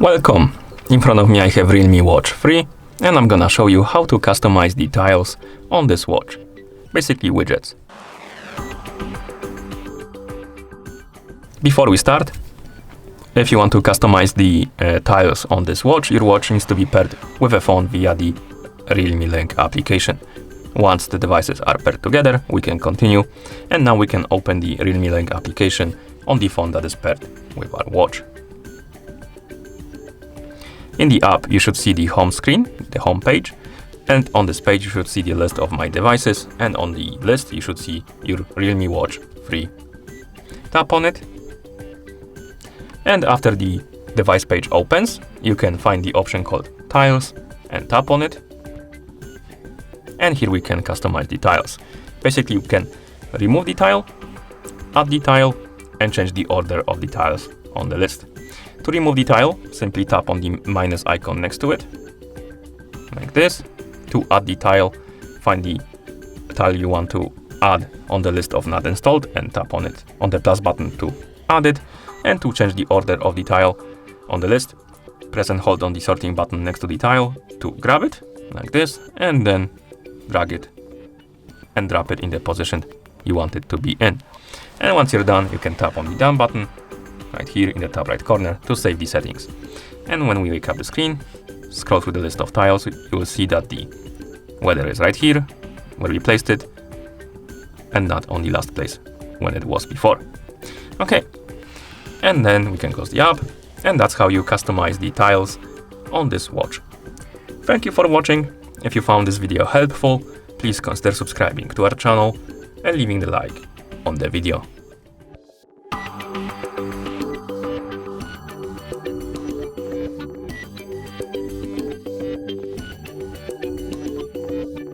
Welcome! In front of me I have Realme Watch 3 and I'm gonna show you how to customize the tiles on this watch. Basically widgets. Before we start, if you want to customize the tiles on this watch, your watch needs to be paired with a phone via the Realme Link application. Once the devices are paired together, we can continue, and now we can open the Realme Link application on the phone that is paired with our watch. In the app, you should see the home screen, the home page, and on this page you should see the list of my devices, and on the list you should see your Realme Watch 3. Tap on it, and after the device page opens, you can find the option called Tiles and tap on it. And here we can customize the tiles. Basically, you can remove the tile, add the tile, and change the order of the tiles on the list. To remove the tile, simply tap on the minus icon next to it, like this. To add the tile, find the tile you want to add on the list of not installed and tap on it, on the plus button to add it. And to change the order of the tile on the list, press and hold on the sorting button next to the tile to grab it, like this, and then drag it and drop it in the position you want it to be in. And once you're done, you can tap on the done button right here in the top right corner to save the settings. And when we wake up the screen, scroll through the list of tiles, you will see that the weather is right here where we placed it and not on the last place when it was before. Okay, and then we can close the app, and that's how you customize the tiles on this watch. Thank you for watching. If you found this video helpful, please consider subscribing to our channel and leaving the like on the video.